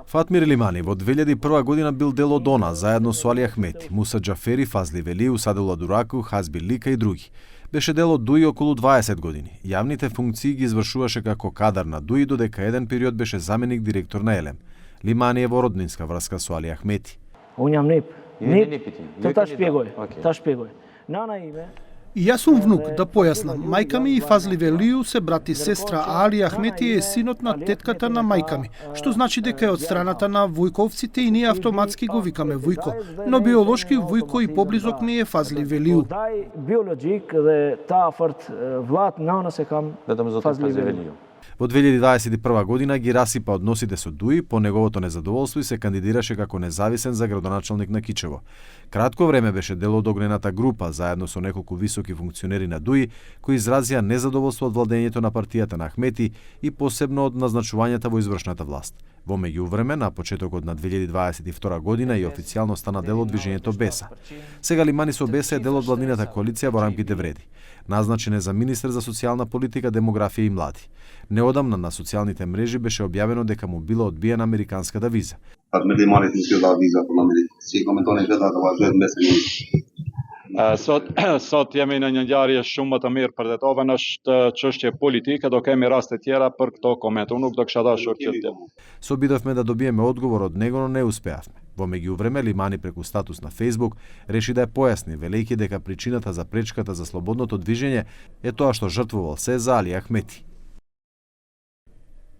Фатмир Лимани во 2001 година бил дел од ОНА, заедно со Али Ахмети, Муса Џафери, Фазли Велиу, Садула Дураку, Хазби Лика и други. Беше дел од ДУИ околу 20 години. Јавните функции ги извршуваше како кадар на ДУИ, додека еден период беше заменик директор на ЕЛЕМ. Лимани е во роднинска врска со Али Ахмети. И јас сум внук, да појаснам. Мајка ми и Фазли Велиу се брат и сестра, а Али Ахмети е синот на тетката на мајка ми, што значи дека е од страната на Вујковците и ние автоматски го викаме Вујко. Но биолошки Вујко и поблизок ми е Фазли Велиу. Во 2021 година ги расипа односите со ДУИ по неговото незадоволство и се кандидираше како независен за градоначалник на Кичево. Кратко време беше дел од огнената група, заедно со неколку високи функционери на ДУИ, кои изразија незадоволство од владењето на партијата на Ахмети и посебно од назначувањата во извршната власт. Во меѓувреме, на почетокот на 2022 година и официјално стана дел од движењето БЕСА. Сега Лимани со БЕСА е дел од владината коалиција во рамките Вреди. Назначен е за министер за социјална политика, демографија и млади. Неодамна на социјалните мрежи беше објавено дека му била одбиена американската виза. Фатмир Лимани не дал виза по Америка. Сигурно тоа не гледа да важно Sot jemi në një ngjarje shumë më të mirë për të ove në çështje politike, do kemi raste tjera për këto komente. Unë nuk do kisha dashur që të. Се обидовме да добиеме одговор од него, но не успеавме. Во меѓувреме, Лимани преку статус на Facebook реши да ја појасни, велејќи дека причината за пречката за слободното движење е тоа што жртвувал се за Али Ахмети.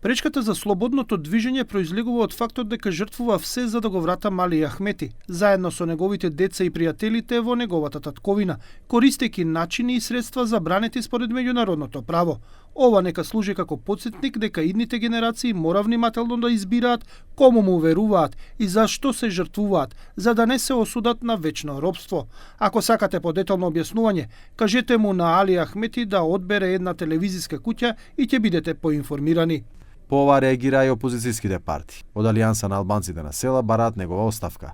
Пречката за слободното движење произлегува од фактот дека жртвува все за да го врата Али Ахмети, заедно со неговите деца и пријателите во неговата татковина, користејќи начини и средства забранети според меѓународното право. Ова нека служи како потсетник дека идните генерации мора внимателно да избираат кому му веруваат и зашто се жртвуваат, за да не се осудат на вечно робство. Ако сакате подетално објаснување, кажете му на Али Ахмети да одбере една телевизиска куќа и ќе бидете поинформирани. По ова реагира и опозицијските партии. Од Алијанса на албанците на села бараат негова оставка.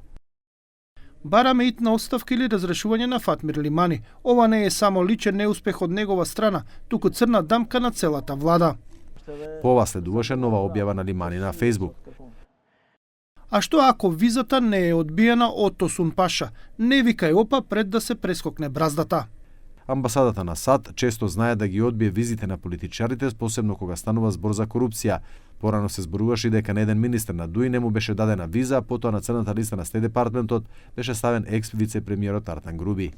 Бараме итна оставка или разрешување на Фатмир Лимани. Ова не е само личен неуспех од негова страна, туку црна дамка на целата влада. По ова следуваше нова објава на Лимани на Facebook. А што ако визата не е одбиена од Тосун Паша? Не викај опа пред да се прескокне браздата. Амбасадата на САД често знае да ги одбие визите на политичарите, посебно кога станува збор за корупција. Порано се зборуваше дека на еден министер на ДУИ не му беше дадена виза, а потоа на црната листа на Стет департментот беше ставен екс вице-премиерот Артан Груби.